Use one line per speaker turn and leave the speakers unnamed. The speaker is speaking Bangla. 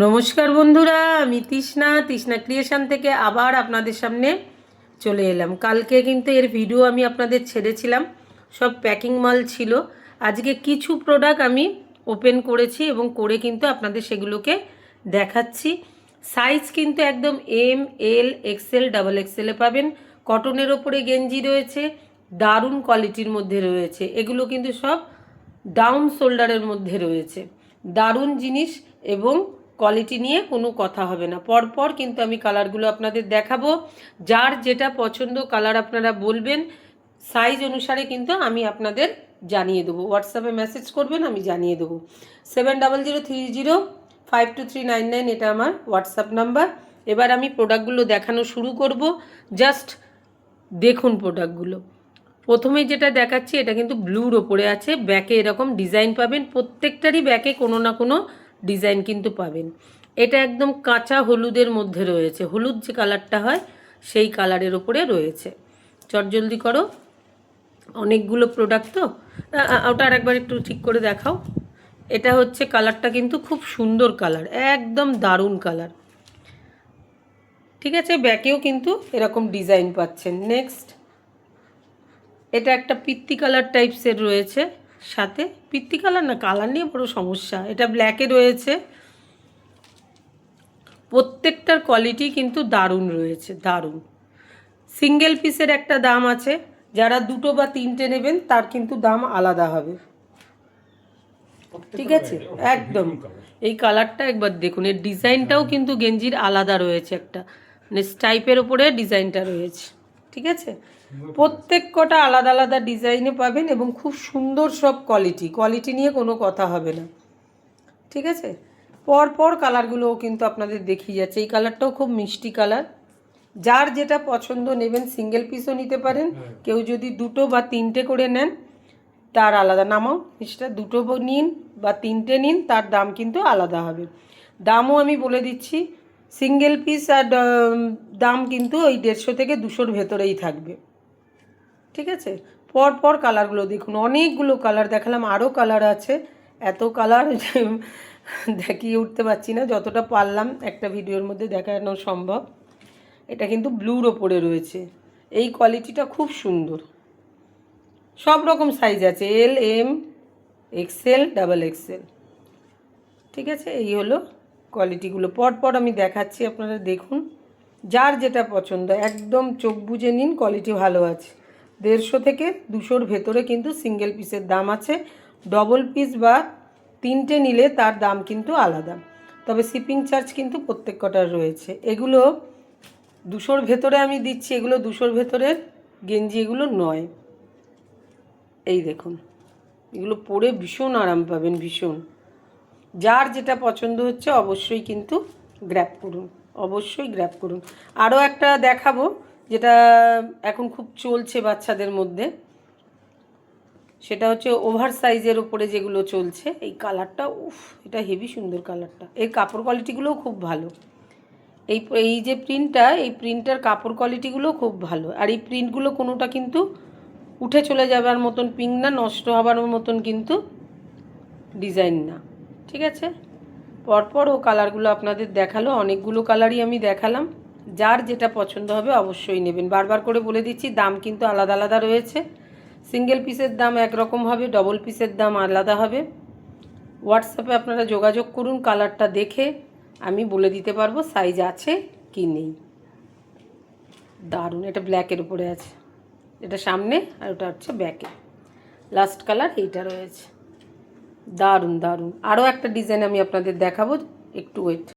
নমস্কার বন্ধুরা, আমি তৃষ্ণা ক্রিয়েশন থেকে আবার আপনাদের সামনে চলে এলাম। কালকে কিন্তু এর ভিডিও আমি আপনাদের ছেড়েছিলাম, সব প্যাকিং মাল ছিল। আজকে কিছু প্রোডাক্ট আমি ওপেন করেছি এবং করে কিন্তু আপনাদের সেগুলোকে দেখাচ্ছি। সাইজ কিন্তু একদম এম, এল, এক্সেল, ডাবল এক্সেলে পাবেন। কটনের ওপরে গেঞ্জি রয়েছে, দারুণ কোয়ালিটির মধ্যে রয়েছে। এগুলো কিন্তু সব ডাউন শোল্ডারের মধ্যে রয়েছে, দারুণ জিনিস এবং কোয়ালিটি নিয়ে কোনো কথা হবে না। পরপর কিন্তু আমি কালারগুলো আপনাদের দেখাবো। যার যেটা পছন্দ কালার আপনারা বলবেন, সাইজ অনুসারে কিন্তু আমি আপনাদের জানিয়ে দেবো। হোয়াটসঅ্যাপে মেসেজ করবেন, আমি জানিয়ে দেবো। 7003052399 এটা আমার হোয়াটসঅ্যাপ নাম্বার। এবার আমি প্রোডাক্টগুলো দেখানো শুরু করব। জাস্ট দেখুন প্রোডাক্টগুলো। প্রথমে যেটা দেখাচ্ছি এটা কিন্তু ব্লুর ওপরে আছে, ব্যাকে এরকম ডিজাইন পাবেন। প্রত্যেকটারই ব্যাকে কোনো না কোনো ডিজাইন কিন্তু পাবেন। এটা একদম কাঁচা হলুদের মধ্যে রয়েছে, হলুদ যে কালারটা হয় সেই কালারের ওপরে রয়েছে। চটজলদি করো, অনেকগুলো প্রোডাক্ট তো। ওটা আরেকবার একটু ঠিক করে দেখাও। এটা হচ্ছে কালারটা কিন্তু খুব সুন্দর কালার, একদম দারুণ কালার। ঠিক আছে, ব্যাকেও কিন্তু এরকম ডিজাইন পাচ্ছেন। নেক্সট, এটা একটা পিত্তি কালার টাইপসের রয়েছে, সাথে পিত্তি কালার না, কালার নিয়ে বড় সমস্যা। এটা ব্ল্যাকে রয়েছে। প্রত্যেকটার কোয়ালিটি কিন্তু দারুণ রয়েছে, দারুণ। সিঙ্গেল পিসের একটা দাম আছে, যারা দুটো বা তিনটে নেবেন তার কিন্তু দাম আলাদা হবে। ঠিক আছে, একদম। এই কালারটা একবার দেখুন, এর ডিজাইনটাও কিন্তু গেঞ্জির আলাদা রয়েছে, একটা মানে স্টাইপের ওপরে ডিজাইনটা রয়েছে। ঠিক আছে, প্রত্যেক কটা আলাদা আলাদা ডিজাইনে পাবেন এবং খুব সুন্দর সব কোয়ালিটি নিয়ে কোনো কথা হবে না। ঠিক আছে, পর কালারগুলোও কিন্তু আপনাদের দেখিয়ে যাচ্ছে। এই কালারটাও খুব মিষ্টি কালার। যার যেটা পছন্দ নেবেন, সিঙ্গেল পিসও নিতে পারেন। কেউ যদি দুটো বা তিনটে করে নেন তার আলাদা। নামাও জিনিসটা, দুটো নিন বা তিনটে নিন, তার দাম কিন্তু আলাদা হবে। দামও আমি বলে দিচ্ছি, সিঙ্গেল পিস আর দাম কিন্তু ওই 150 থেকে 200-র ভেতরেই থাকবে। ঠিক আছে, পর কালারগুলো দেখুন। অনেকগুলো কালার দেখালাম, আরও কালার আছে। এত কালার দেখিয়ে উঠতে পারছি না, যতটা পারলাম একটা ভিডিওর মধ্যে দেখানো সম্ভব। এটা কিন্তু ব্লুর ওপরে রয়েছে। এই কোয়ালিটিটা খুব সুন্দর। সব রকম সাইজ আছে, এল, এম, এক্সেল, ডাবল এক্সেল। ঠিক আছে, এই হলো কোয়ালিটিগুলো। পর আমি দেখাচ্ছি, আপনারা দেখুন। যার যেটা পছন্দ একদম চোখ বুজে নিন, কোয়ালিটি ভালো আছে। 150 থেকে 200-র ভেতরে কিন্তু সিঙ্গেল পিসের দাম আছে। ডবল পিস বা তিনটে নিলে তার দাম কিন্তু আলাদা, তবে শিপিং চার্জ কিন্তু প্রত্যেক কটার রয়েছে। এগুলো 200-র ভেতরে আমি দিচ্ছি, এগুলো 200-র ভেতরের গেঞ্জি এগুলো নয়। এই দেখুন, এগুলো পরে ভীষণ আরাম পাবেন, ভীষণ। যার যেটা পছন্দ হচ্ছে অবশ্যই কিন্তু গ্র্যাব করুন, অবশ্যই গ্র্যাব করুন। আরও একটা দেখাবো, যেটা এখন খুব চলছে বাচ্চাদের মধ্যে, সেটা হচ্ছে ওভার সাইজের ওপরে যেগুলো চলছে। এই কালারটা, উফ, এটা হেভি সুন্দর কালারটা। এর কাপড় কোয়ালিটিগুলোও খুব ভালো। এই যে প্রিন্টটা, এই প্রিন্টার কাপড় কোয়ালিটিগুলো খুব ভালো। আর এই প্রিন্টগুলো কোনোটা কিন্তু উঠে চলে যাবার মতন প্রিন্ট না, নষ্ট হবার মতন কিন্তু ডিজাইন না। ঠিক আছে, পরপর ও কালারগুলো আপনাদের দেখালো। অনেকগুলো কালারই আমি দেখালাম। যার যেটা পছন্দ হবে অবশ্যই নেবেন। বারবার করে বলে দিচ্ছি, দাম কিন্তু আলাদা আলাদা রয়েছে। সিঙ্গেল পিসের দাম একরকম হবে, ডবল পিসের দাম আলাদা হবে। হোয়াটসঅ্যাপে আপনারা যোগাযোগ করুন, কালারটা দেখে আমি বলে দিতে পারবো সাইজ আছে কি নেই। দারুণ, এটা ব্ল্যাকের উপরে আছে, এটা সামনে আর ওটা হচ্ছে ব্যাকে। লাস্ট কালার এইটা রয়েছে, দারুণ দারুণ। আরও একটা ডিজাইন আমি আপনাদের দেখাবো, একটু ওয়েট।